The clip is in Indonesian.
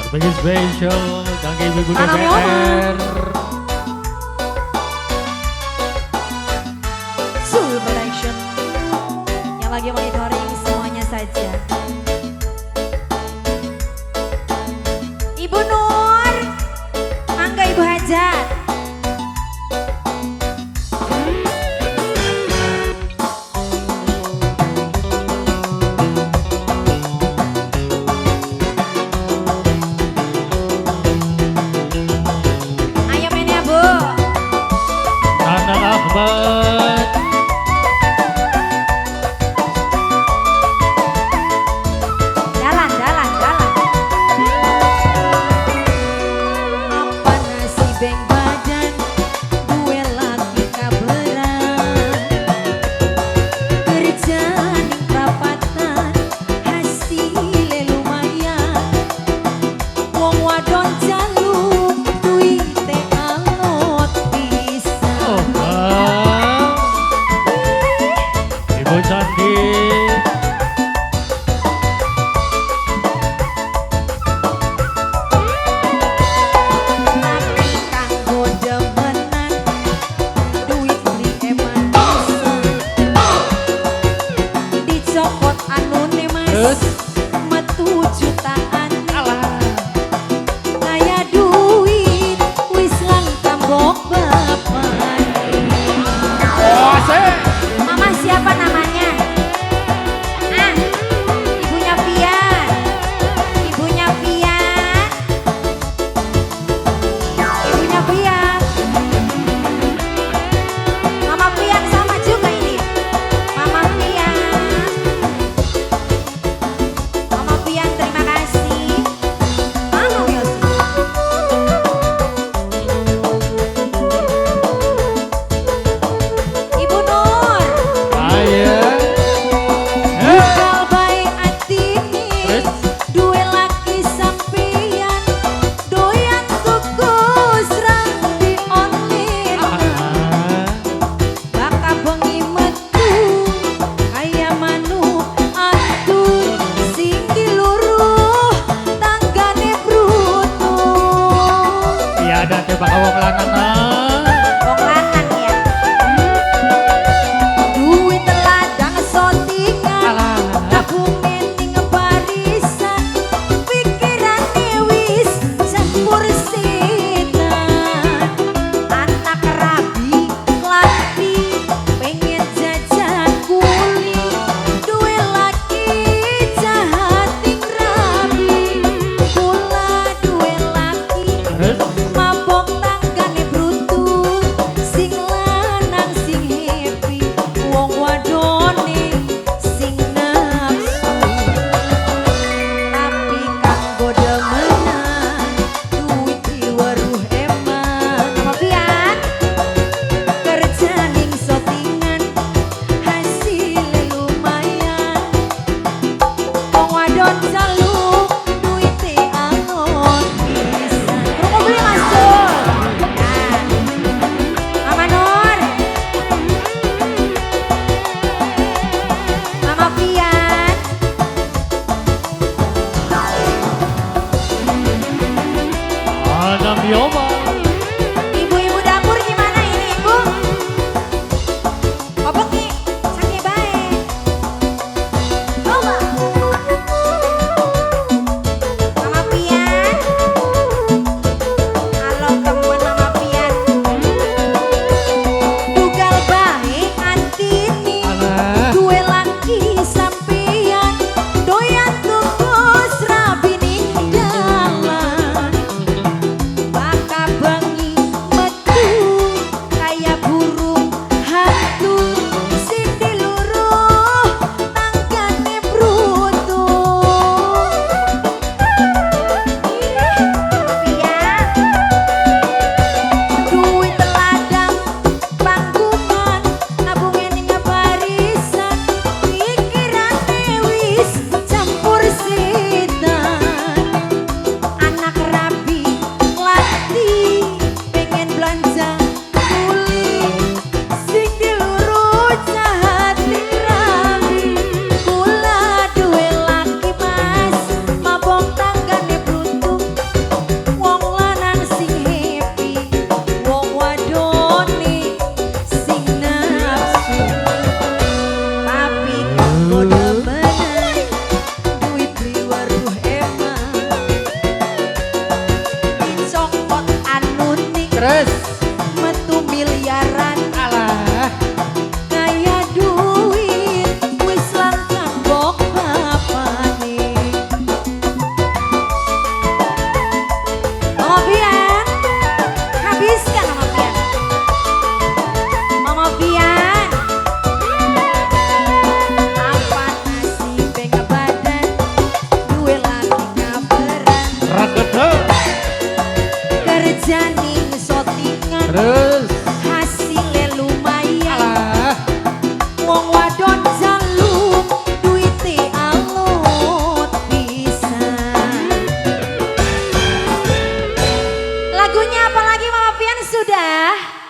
Sebagai spesial kangge ibu Tanami DPR. Soul Production yang lagi monitoring semuanya saja. Ibu Nur, mangga Ibu Hajat. Ayo main ya Bu. Nanang Ahmad. Jalan, jalan, jalan. Apa nasi beng badan, gue lagi kabaran. Kerja ning prapatan, hasilnya lumayan. Wong wadon jaluk, duite alot pisan. Ibu cantik. Tapi kanggo demenan, duit li eman bisa. Dicokot anune Terus? mas, metu jutaan. Alah. Kaya duit, wis lang tambok bapan. Mama siapa namanya? Ah, ibunya Pian. Ibunya Pian. Ibunya Pian. Mama Pian sama juga ini. Mama Pian. Mama Pian terima kasih. lagi Mama Pian sudah.